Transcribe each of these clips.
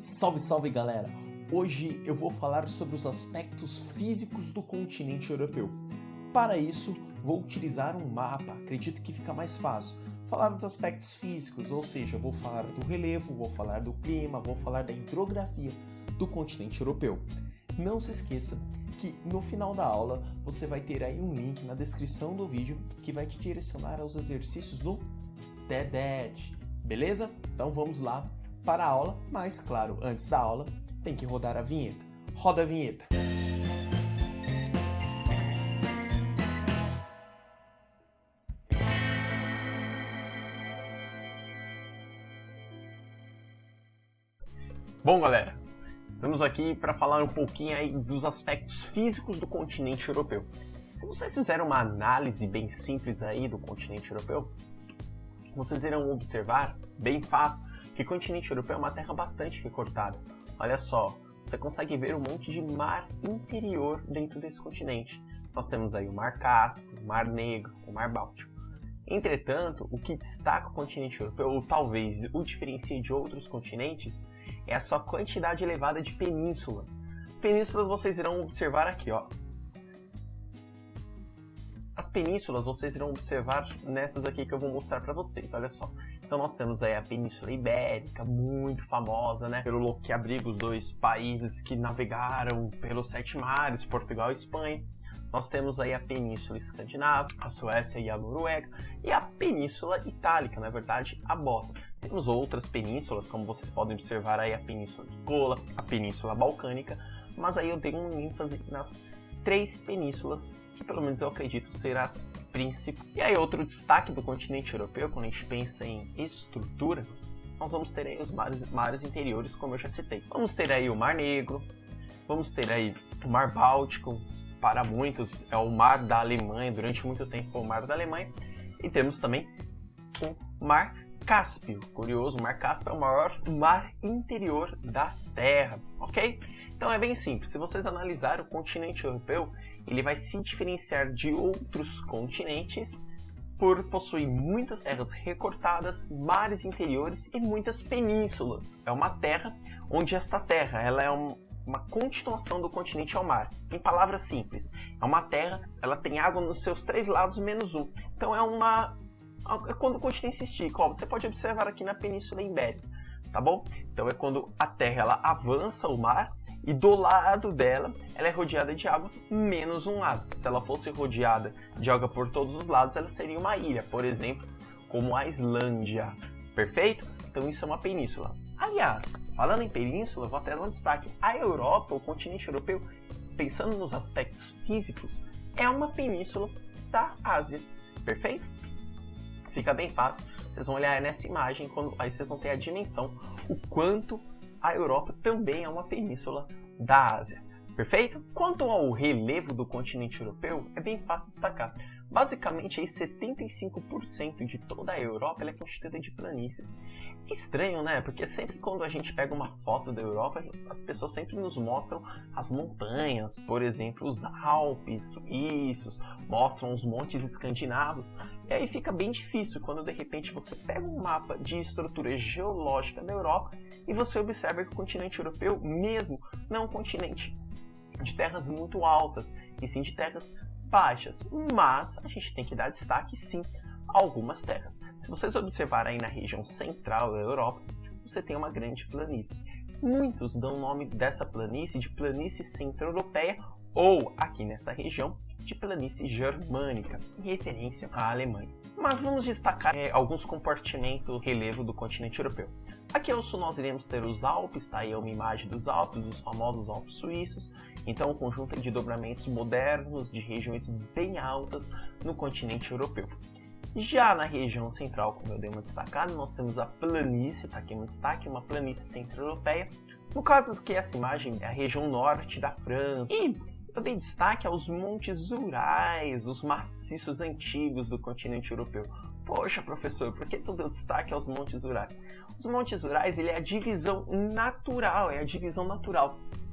Salve, salve galera! Hoje eu vou falar sobre os aspectos físicos do continente europeu. Para isso, vou utilizar um mapa, acredito que fica mais fácil. Falar dos aspectos físicos, ou seja, vou falar do relevo, vou falar do clima, vou falar da hidrografia do continente europeu. Não se esqueça que no final da aula você vai ter aí um link na descrição do vídeo que vai te direcionar aos exercícios do TED, beleza? Então vamos lá para a aula, mas claro, antes da aula tem que rodar a vinheta. Roda a vinheta! Bom, galera, estamos aqui para falar um pouquinho aí dos aspectos físicos do continente europeu. Se vocês fizerem uma análise bem simples aí do continente europeu, vocês irão observar, bem fácil, que o continente europeu é uma terra bastante recortada. Olha só, você consegue ver um monte de mar interior dentro desse continente. Nós temos aí o Mar Cáspio, o Mar Negro, o Mar Báltico. Entretanto, o que destaca o continente europeu, ou talvez o diferencia de outros continentes, é a sua quantidade elevada de penínsulas. As penínsulas vocês irão observar aqui, ó. As penínsulas vocês irão observar nessas aqui que eu vou mostrar para vocês, olha só. Então nós temos aí a Península Ibérica, muito famosa, né? Pelo que abriga os dois países que navegaram pelos 7 mares, Portugal e Espanha. Nós temos aí a Península Escandinava, a Suécia e a Noruega, e a Península Itálica, na verdade, a Bósnia. Temos outras penínsulas, como vocês podem observar aí a Península de Kola, a Península Balcânica, mas aí eu dei um ênfase nas 3 penínsulas, que pelo menos eu acredito ser as principais. E aí outro destaque do continente europeu, quando a gente pensa em estrutura, nós vamos ter aí os mares interiores, como eu já citei. Vamos ter aí o Mar Negro, vamos ter aí o Mar Báltico, para muitos é o Mar da Alemanha, durante muito tempo foi o Mar da Alemanha, e temos também o Mar Cáspio. Curioso, o Mar Cáspio é o maior mar interior da Terra, ok? Então é bem simples, se vocês analisarem o continente europeu, ele vai se diferenciar de outros continentes por possuir muitas terras recortadas, mares interiores e muitas penínsulas. É uma terra onde esta terra ela é uma continuação do continente ao mar. Em palavras simples, é uma terra, ela tem água nos seus 3 lados menos um. Então é quando o continente se estica. Ó, você pode observar aqui na Península Ibérica, tá bom? Então é quando a terra ela avança o mar e do lado dela ela é rodeada de água menos um lado. Se ela fosse rodeada de água por todos os lados, ela seria uma ilha, por exemplo, como a Islândia. Perfeito? Então isso é uma península. Aliás, falando em península, vou até dar um destaque. A Europa, o continente europeu, pensando nos aspectos físicos, é uma península da Ásia. Perfeito? Fica bem fácil. Vocês vão olhar nessa imagem, aí vocês vão ter a dimensão, o quanto a Europa também é uma península da Ásia. Perfeito? Quanto ao relevo do continente europeu, é bem fácil destacar. Basicamente, aí 75% de toda a Europa ela é constituída de planícies. É estranho, né? Porque sempre quando a gente pega uma foto da Europa, as pessoas sempre nos mostram as montanhas, por exemplo, os Alpes suíços, mostram os montes escandinavos. E aí fica bem difícil quando de repente você pega um mapa de estrutura geológica da Europa e você observa que o continente europeu mesmo não é um continente de terras muito altas, e sim de terras baixas, mas a gente tem que dar destaque sim a algumas terras. Se vocês observarem aí na região central da Europa, você tem uma grande planície. Muitos dão o nome dessa planície de planície centro-europeia ou, aqui nesta região, de planície germânica, em referência à Alemanha. Mas vamos destacar alguns compartimentos relevo do continente europeu. Aqui ao sul nós iremos ter os Alpes, tá aí uma imagem dos Alpes, dos famosos Alpes suíços. Então um conjunto de dobramentos modernos de regiões bem altas no continente europeu. Já na região central, como eu dei uma destacada, nós temos a planície, tá aqui um destaque, uma planície centro-europeia. No caso que essa imagem é a região norte da França. E eu dei destaque aos montes Urais, os maciços antigos do continente europeu. Poxa, professor, por que tu deu destaque aos montes Urais? Os montes Urais ele é a divisão natural,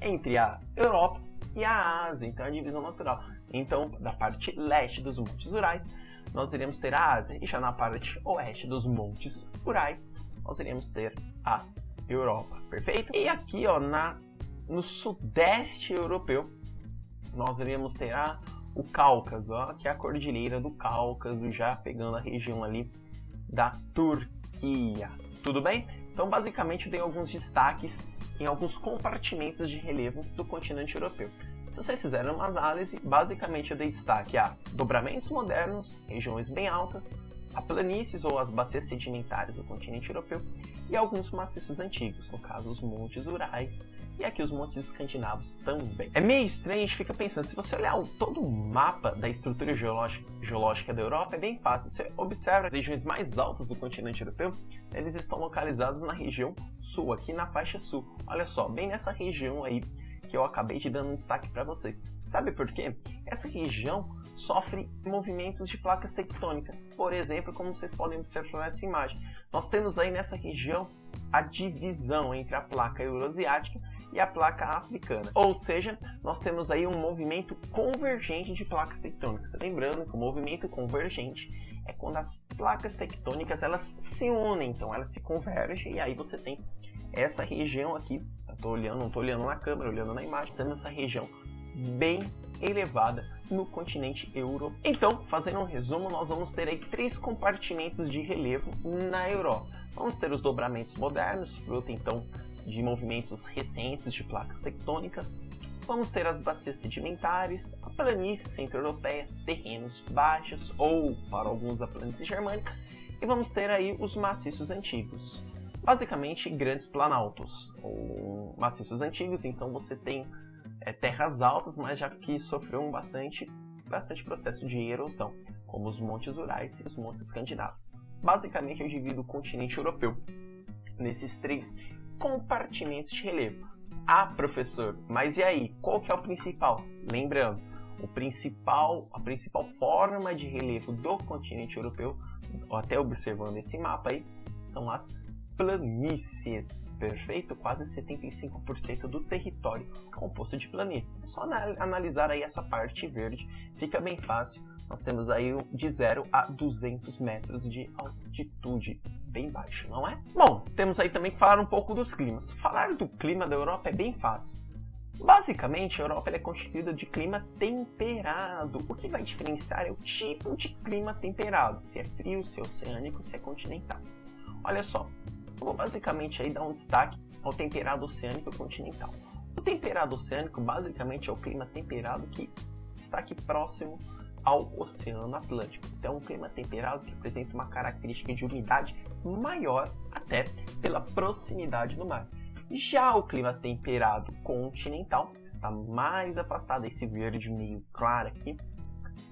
entre a Europa e a Ásia, então é a divisão natural. Então, da parte leste dos montes Urais, nós iremos ter a Ásia, e já na parte oeste dos montes Urais, nós iremos ter a Europa, perfeito? E aqui, ó, no sudeste europeu, nós iremos ter o Cáucaso, ó, que é a cordilheira do Cáucaso, já pegando a região ali da Turquia, tudo bem? Então, basicamente, eu dei alguns destaques em alguns compartimentos de relevo do continente europeu. Se vocês fizerem uma análise, basicamente eu dei destaque a dobramentos modernos, regiões bem altas, a planícies ou as bacias sedimentares do continente europeu e alguns maciços antigos, no caso os montes Urais e aqui os montes escandinavos também. É meio estranho, a gente fica pensando, se você olhar todo o mapa da estrutura geológica da Europa, é bem fácil. Você observa as regiões mais altas do continente europeu, eles estão localizados na região sul, aqui na faixa sul. Olha só, bem nessa região aí que eu acabei de dando um destaque para vocês. Sabe por quê? Essa região sofre movimentos de placas tectônicas. Por exemplo, como vocês podem observar nessa imagem, nós temos aí nessa região a divisão entre a placa euroasiática e a placa africana. Ou seja, nós temos aí um movimento convergente de placas tectônicas. Lembrando que o movimento convergente é quando as placas tectônicas elas se unem, então elas se convergem e aí você tem essa região aqui. Não estou olhando na câmera, olhando na imagem, sendo essa região bem elevada no continente europeu. Então, fazendo um resumo, nós vamos ter aí 3 compartimentos de relevo na Europa. Vamos ter os dobramentos modernos, fruto então de movimentos recentes de placas tectônicas. Vamos ter as bacias sedimentares, a planície centro-europeia, terrenos baixos ou, para alguns, a planície germânica. E vamos ter aí os maciços antigos. Basicamente, grandes planaltos, ou maciços antigos, então você tem terras altas, mas já que sofreu bastante processo de erosão, como os montes Urais e os montes escandinavos. Basicamente, eu divido o continente europeu nesses 3 compartimentos de relevo. Ah, professor, mas e aí, qual que é o principal? Lembrando, a principal forma de relevo do continente europeu, até observando esse mapa aí, são as planícies, perfeito? Quase 75% do território composto de planícies. É só analisar aí essa parte verde, fica bem fácil. Nós temos aí de 0 a 200 metros de altitude, bem baixo, não é? Bom, temos aí também que falar um pouco dos climas. Falar do clima da Europa é bem fácil. Basicamente, a Europa é constituída de clima temperado. O que vai diferenciar é o tipo de clima temperado, se é frio, se é oceânico, se é continental. Olha só, eu vou basicamente aí dar um destaque ao temperado oceânico e continental. O temperado oceânico basicamente é o clima temperado que está aqui próximo ao Oceano Atlântico. Então, é um clima temperado que apresenta uma característica de umidade maior até pela proximidade do mar. Já o clima temperado continental está mais afastado, esse verde meio claro aqui,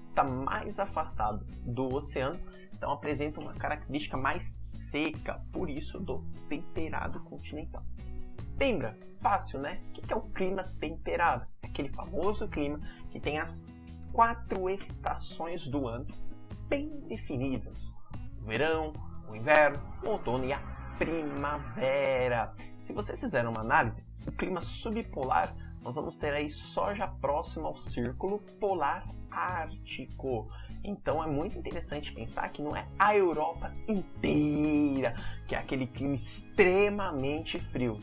está mais afastado do oceano, então apresenta uma característica mais seca, por isso do temperado continental. Lembra? Fácil, né? O que é o clima temperado? É aquele famoso clima que tem as 4 estações do ano bem definidas: o verão, o inverno, o outono e a primavera. Se vocês fizerem uma análise, o clima subpolar nós vamos ter aí soja próximo ao círculo polar ártico. Então é muito interessante pensar que não é a Europa inteira que é aquele clima extremamente frio.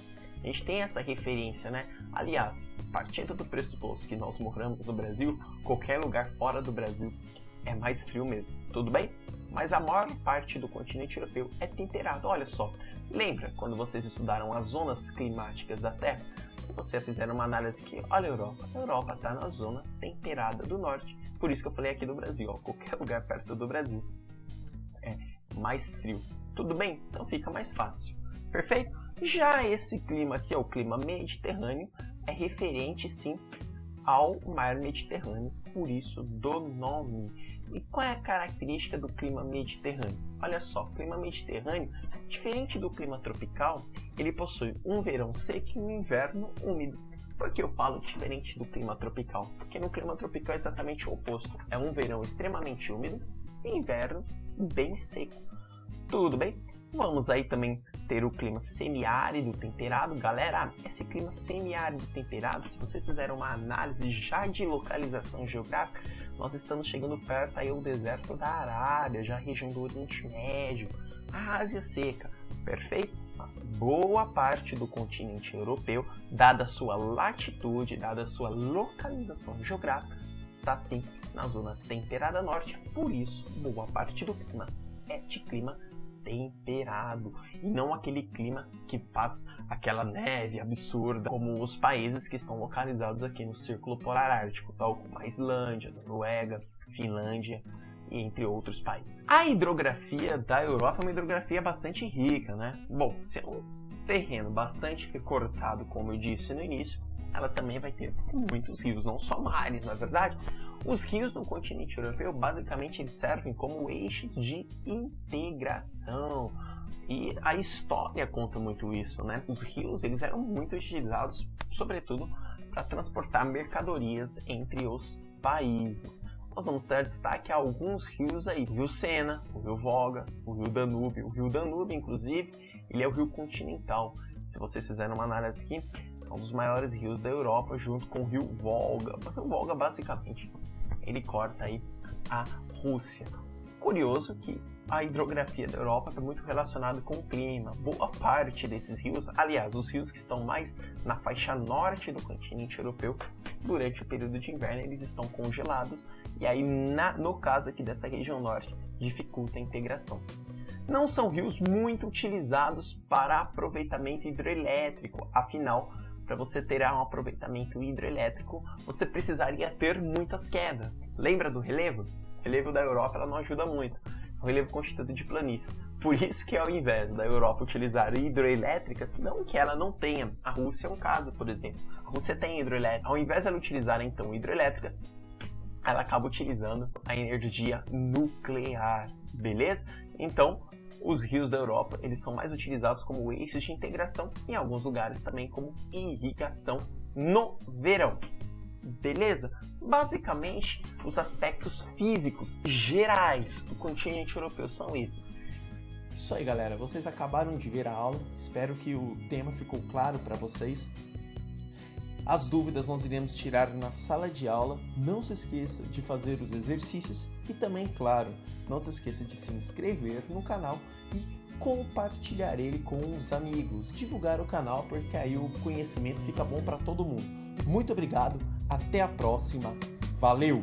A gente tem essa referência, né? Aliás, partindo do pressuposto que nós moramos no Brasil, qualquer lugar fora do Brasil é mais frio mesmo, tudo bem? Mas a maior parte do continente europeu é temperado. Olha só, lembra quando vocês estudaram as zonas climáticas da Terra? Se você fizer uma análise aqui, olha a Europa está na zona temperada do norte. Por isso que eu falei aqui do Brasil, ó, qualquer lugar perto do Brasil é mais frio. Tudo bem? Então fica mais fácil. Perfeito? Já esse clima aqui, ó, o clima mediterrâneo, é referente sim ao mar Mediterrâneo, por isso do nome. E qual é a característica do clima mediterrâneo? Olha só, o clima mediterrâneo, diferente do clima tropical, ele possui um verão seco e um inverno úmido. Por que eu falo diferente do clima tropical? Porque no clima tropical é exatamente o oposto. É um verão extremamente úmido e inverno bem seco. Tudo bem? Vamos aí também ter o clima semiárido temperado. Galera, esse clima semiárido temperado, se vocês fizeram uma análise já de localização geográfica, nós estamos chegando perto aí ao deserto da Arábia, já a região do Oriente Médio, a Ásia seca, perfeito? Mas boa parte do continente europeu, dada a sua latitude, dada a sua localização geográfica, está sim na zona temperada norte, por isso boa parte do clima é de clima temperado e não aquele clima que faz aquela neve absurda como os países que estão localizados aqui no Círculo Polar Ártico, tal como a Islândia, a Noruega, Finlândia e entre outros países. A hidrografia da Europa é uma hidrografia bastante rica, né? Bom, se é um terreno bastante recortado, como eu disse no início, ela também vai ter muitos rios, não só mares, na verdade. Os rios no continente europeu, basicamente, eles servem como eixos de integração. E a história conta muito isso, né? Os rios, eles eram muito utilizados, sobretudo, para transportar mercadorias entre os países. Nós vamos dar destaque a alguns rios aí. O rio Sena, o rio Volga, o rio Danúbio. O rio Danúbio, inclusive, ele é o rio continental. Se vocês fizerem uma análise aqui, é um dos maiores rios da Europa, junto com o rio Volga. O rio Volga, basicamente, ele corta aí a Rússia. Curioso que a hidrografia da Europa está muito relacionada com o clima. Boa parte desses rios, aliás, os rios que estão mais na faixa norte do continente europeu, durante o período de inverno, eles estão congelados. E aí, no caso aqui dessa região norte, dificulta a integração. Não são rios muito utilizados para aproveitamento hidroelétrico, afinal, para você ter um aproveitamento hidroelétrico, você precisaria ter muitas quedas. Lembra do relevo? O relevo da Europa ela não ajuda muito. É um relevo constituído de planícies. Por isso que ao invés da Europa utilizar hidroelétricas, não que ela não tenha. A Rússia é um caso, por exemplo. A Rússia tem hidroelétrica. Ao invés de ela utilizar, então, hidroelétricas, ela acaba utilizando a energia nuclear, beleza? Então, os rios da Europa, eles são mais utilizados como eixos de integração, em alguns lugares também como irrigação no verão. Beleza? Basicamente, os aspectos físicos gerais do continente europeu são esses. Isso aí, galera. Vocês acabaram de ver a aula. Espero que o tema ficou claro para vocês. As dúvidas nós iremos tirar na sala de aula. Não se esqueça de fazer os exercícios e também, claro, não se esqueça de se inscrever no canal e compartilhar ele com os amigos. Divulgar o canal porque aí o conhecimento fica bom para todo mundo. Muito obrigado, até a próxima. Valeu!